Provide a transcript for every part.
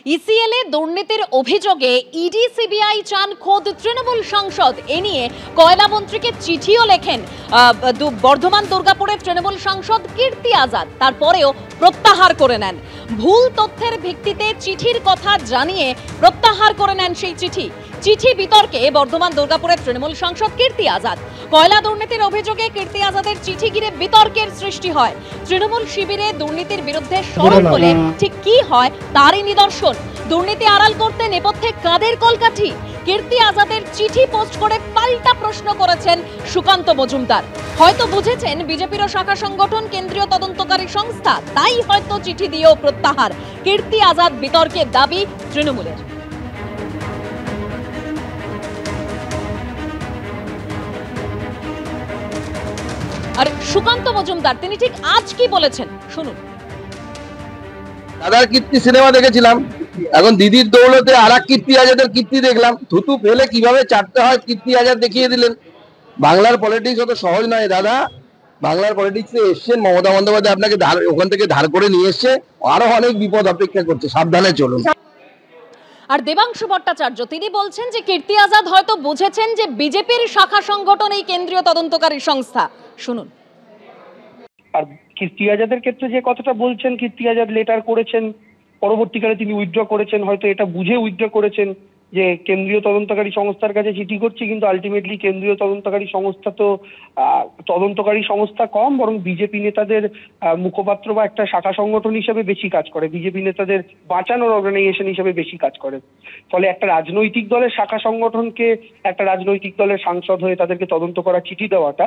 ECL এ দুর্নীতির অভিযোগে ED CBI চান খোদ তৃণমূল সাংসদ। এ নিয়ে কয়লা মন্ত্রীকে চিঠিও লেখেন বর্ধমান দুর্গাপুরের তৃণমূল সাংসদ কীর্তি আজাদ, তারপরেও প্রত্যাহার করে নেন। ভুল তথ্যের ভিত্তিতে চিঠির কথা জানিয়ে প্রত্যাহার করে নেন সেই চিঠি বিতর্কে বর্ধমান দুর্গাপুরের তৃণমূল সাংসদ কীর্তি আজাদ। কয়লা দুর্নীতির অভিযোগে কীর্তি আজাদের চিঠি ঘিরে বিতর্কের সৃষ্টি হয়। তৃণমূল শিবিরে দুর্নীতির বিরুদ্ধে সরব হলে ঠিক কি হয় তারই নিদর্শন। দুর্নীতি আড়াল করতে নেপথ্যে কাদের কলকাঠি? কীর্তি আজাদের চিঠি পোস্ট করে পাল্টা প্রশ্ন করেছেন সুকান্ত মজুমদার। হয়তো বুঝেছেন বিজেপির শাখা সংগঠন কেন্দ্রীয় তদন্তকারী সংস্থা, তাই হয়তো চিঠি দিয়েও প্রত্যাহার। কীর্তি আজাদ বিতর্কের দাবি তৃণমূলের। আর সুকান্ত মজুমদার তিনি ঠিক আজ কি বলেছেন শুনুন। দাদার কীর্তি সিনেমা দেখেছিলাম, এখন দিদির দৌলতে আর এক কীর্তি আজাদের কীর্তি দেখলাম। থুতু ফেলে কিভাবে চাটতে হয় কীর্তি আজাদ দেখিয়ে দিলেন। বাংলার পলিটিক্স অত সহজ নয় দাদা। বাংলার পলিটিক্সে এসছেন, মমতা বন্দ্যোপাধ্যায় আপনাকে ওখান থেকে ধার করে নিয়ে এসছে। আরো অনেক বিপদ অপেক্ষা করছে, সাবধানে চলুন। আর দেবাংশু ভট্টাচার্য তিনি বলছেন যে কীর্তি আজাদ হয়তো বুঝেছেন যে বিজেপির শাখা সংগঠন এই কেন্দ্রীয় তদন্তকারী সংস্থা। শুনুন। আর কীর্তি আজাদের ক্ষেত্রে যে কথাটা বলছেন, কীর্তি আজাদ লেটার করেছেন, পরবর্তীকালে তিনি উইথড্র করেছেন, হয়তো এটা বুঝে উইথড্র করেছেন যে কেন্দ্রীয় তদন্তকারী সংস্থার কাছে চিঠি করছি, কিন্তু আলটিমেটলি কেন্দ্রীয় তদন্তকারী সংস্থা তো তদন্তকারী সংস্থা কম, বরং বিজেপি নেতাদের মুখপাত্র বা একটা শাখা সংগঠন হিসেবে বেশি কাজ করে, বিজেপি নেতাদের বাঁচানোর অর্গানাইজেশন হিসেবে বেশি কাজ করে। ফলে একটা রাজনৈতিক দলের শাখা সংগঠনকে একটা রাজনৈতিক দলের সাংসদ হয়ে তাদেরকে তদন্ত করার চিঠি দেওয়াটা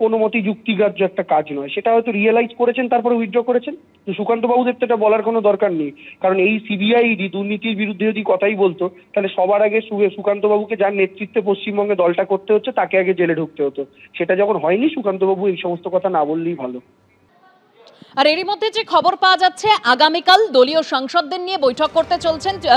কোনো মতেই যুক্তিগ্রাহ্য একটা কাজ নয়। সেটা হয়তো রিয়েলাইজ করেছেন, তারপরে উইথড্র করেছেন। তো সুকান্ত বাবুদের তো এটা বলার কোনো দরকার নেই, কারণ এই সিবিআই ইডি দুর্নীতির বিরুদ্ধে যদি কথাই বলতো তাহলে সবার আগে সুকান্ত বাবুকে যার নেতৃত্বে পশ্চিমবঙ্গে দলটা করতে হচ্ছে তাকে আগে জেলে ঢুকতে হতো। সেটা যখন হয়নি, সুকান্ত বাবু এই সমস্ত কথা না বললেই ভালো। আর এরই মধ্যে যে খবর পাওয়া যাচ্ছে, আগামীকাল দলীয় সাংসদদের নিয়ে বৈঠক করতে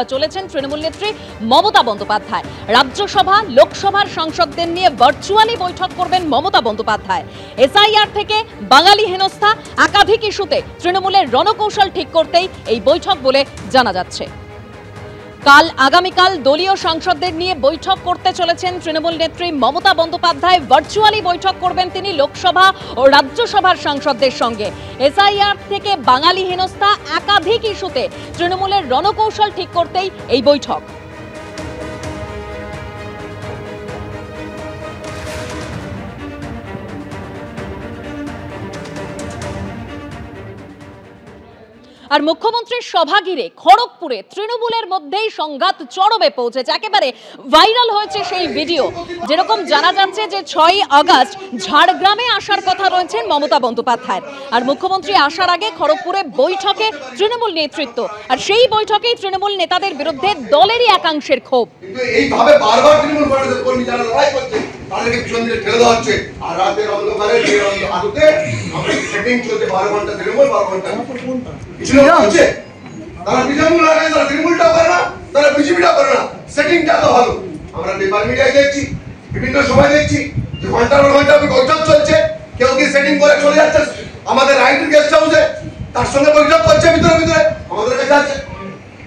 চলেছেন তৃণমূল নেত্রী মমতা বন্দ্যোপাধ্যায়। রাজ্যসভা লোকসভার সাংসদদের নিয়ে ভার্চুয়ালি বৈঠক করবেন মমতা বন্দ্যোপাধ্যায়। এসআইআর থেকে বাঙালি হেনস্থা একাধিক ইস্যুতে তৃণমূলের রণকৌশল ঠিক করতেই এই বৈঠক বলে জানা যাচ্ছে। আগামীকাল দলীয় সাংসদদের নিয়ে বৈঠক করতে চলেছেন তৃণমূল নেত্রী মমতা বন্দ্যোপাধ্যায়। ভার্চুয়ালি বৈঠক করবেন তিনি লোকসভা ও রাজ্যসভার সাংসদদের সঙ্গে। এসআইআর থেকে বাঙালি হেনস্থা একাধিক ইস্যুতে তৃণমূলের রণকৌশল ঠিক করতেই এই বৈঠক। আর মুখ্যমন্ত্রীর সভা ঘিরে খড়গপুরে তৃণমূলের মধ্যেই সংঘাত চরমে পৌঁছেছে। একেবারে ভাইরাল হয়েছে সেই ভিডিও। যেরকম জানা যাচ্ছে যে 6ই আগস্ট ঝাড়গ্রামে আসার কথা রয়েছেন মমতা বন্দ্যোপাধ্যায়ের। আর মুখ্যমন্ত্রী আসার আগে খড়গপুরে বৈঠকে তৃণমূল নেতৃত্ব, আর সেই বৈঠকেই তৃণমূল নেতাদের বিরুদ্ধে দলেরই একাংশের ক্ষোভ। এইভাবে বারবার তৃণমূল কংগ্রেসের কর্মী যারা লড়াই করছে তাদেরকে পিছন দিকে ঠেলে দেওয়া হচ্ছে। আর রাতের অন্ধকারে আলোতে আমাদের সেটিং চলছে 12 ঘন্টা তৃণমূল, 12 ঘন্টা কিছু লোক হচ্ছে তারা তৃণমূল লাগে, তারা তৃণমূলটা করে না, তারা বিজেপিটা করে না। সেটিংটা তো ভালো, আমরা পেপার মিডিয়ায় দেখছি, বিভিন্ন সময় দেখছি যে ঘন্টার পর ঘন্টা বৈঠক চলছে। কেউ কি সেটিং করে চলে যাচ্ছে আমাদের রাইটের গেস্ট হাউসে, তার সঙ্গে বৈঠক করছে ভিতরে ভিতরে আমাদের কাছে আছে।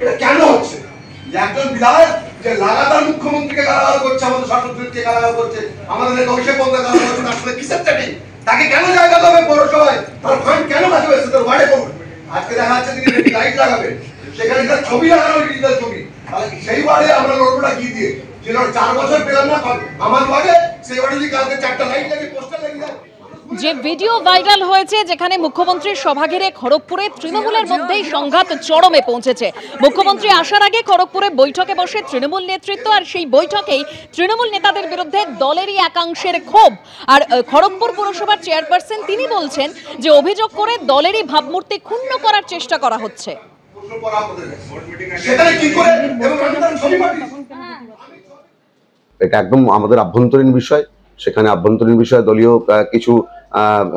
এটা কেন হচ্ছে? একজন বিধায়ক যে লাগাতার মুখ্যমন্ত্রীকে গালাগাল করছে, আমাদের শাসককে গালাগাল করছে, আমাদের অভিষেক বন্দ্যোপাধ্যায় গালাগাল করছে, তার সঙ্গে কিসের সেটিং? তাকে কেন জায়গা দেবে পৌরসভায়? তার ফান্ড কেন বাঁচবে? তার ওয়ার্ডে করবে। আজকে দেখা যাচ্ছে তিনি লাইট লাগাবে, সেখানে তার ছবি লাগানো, ডিজিটাল ছবি। তাহলে সেই ওয়ার্ডে আমরা লড়বোটা কি দিয়ে? যে 4 বছর পেলাম না আমার ওয়ার্ডে, সেই ওয়ার্ডে যদি কালকে 4টা লাইট লাগে, পোস্টার লাগিয়ে দেয়। যে ভিডিও ভাইরাল হয়েছে যেখানে মুখ্যমন্ত্রীর সভা ঘিরে খড়গপুরে তৃণমূলের মধ্যেই সংঘাত চরমে পৌঁছেছে। মুখ্যমন্ত্রী আসার আগে খড়গপুরে বৈঠকে বসে তৃণমূল নেতৃত্ব, আর সেই বৈঠকেই তৃণমূল নেতাদের বিরুদ্ধে দলেরই একাংশের ক্ষোভ। আর খড়গপুর পুরসভার চেয়ারপারসন তিনি বলছেন যে অভিযোগ করে দলেরই ভাবমূর্তি ক্ষুণ্ণ করার চেষ্টা করা হচ্ছে। এটা একদম আমাদের আভ্যন্তরীণ বিষয়। সেখানে আভ্যন্তরীণ বিষয়ে দলীয় কিছু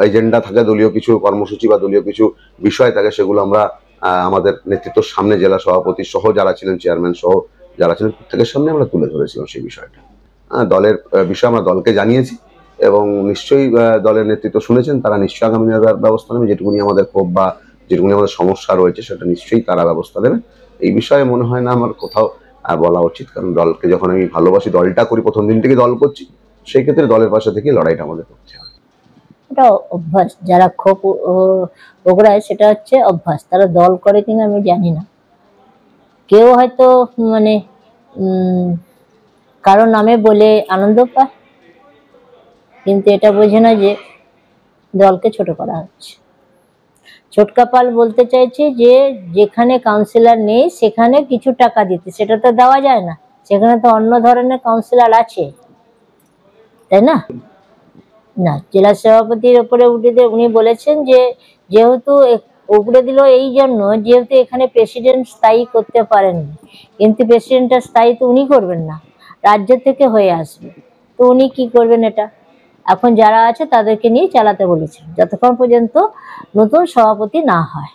এজেন্ডা থাকে, দলীয় কিছু কর্মসূচি বা দলীয় কিছু বিষয় থাকে, সেগুলো আমরা আমাদের নেতৃত্বের সামনে জেলা সভাপতি সহ যারা ছিলেন, চেয়ারম্যান সহ যারা ছিলেন, প্রত্যেকের সামনে আমরা তুলে ধরেছিলাম সেই বিষয়টা। দলের বিষয়ে আমরা দলকে জানিয়েছি এবং নিশ্চয়ই দলের নেতৃত্ব শুনেছেন, তারা নিশ্চয়ই আগামী ব্যবস্থা নেবে। যেটুকুনি আমাদের ক্ষোভ বা যেটুকুনি আমাদের সমস্যা রয়েছে সেটা নিশ্চয়ই তারা ব্যবস্থা নেবে। এই বিষয়ে মনে হয় না আমার কোথাও বলা উচিত, কারণ দলকে যখন আমি ভালোবাসি, দলটা করি, প্রথম দিন থেকে দল করছি, সেই ক্ষেত্রে দলের পাশে থেকে লড়াইটা আমাদের করতে হবে। এটা অভ্যাস, যারা ক্ষোভ ওগড়ায় সেটা হচ্ছে অভ্যাস, তারা দল করে কিনা আমি জানি না। কেউ হয়তো মানে কারো নামে বলে আনন্দ পায়, কিন্তু এটা বোঝে না যে দলকে ছোট করা হচ্ছে। ছোটকা পাল বলতে চাইছে যে যেখানে কাউন্সিলর নেই সেখানে কিছু টাকা দিতে, সেটা তো দেওয়া যায় না, সেখানে তো অন্য ধরনের কাউন্সিলর আছে, তাই না? না, জেলা সভাপতির উপরে উঠে দিয়ে উনি বলেছেন যে যেহেতু উপরে দিল এই জন্য যেহেতু এখানে প্রেসিডেন্ট স্থায়ী করতে পারেননি, কিন্তু প্রেসিডেন্টটা স্থায়ী তো উনি করবেন না, রাজ্য থেকে হয়ে আসবে, তো উনি কি করবেন? এটা এখন যারা আছে তাদেরকে নিয়ে চালাতে বলেছেন যতক্ষণ পর্যন্ত নতুন সভাপতি না হয়।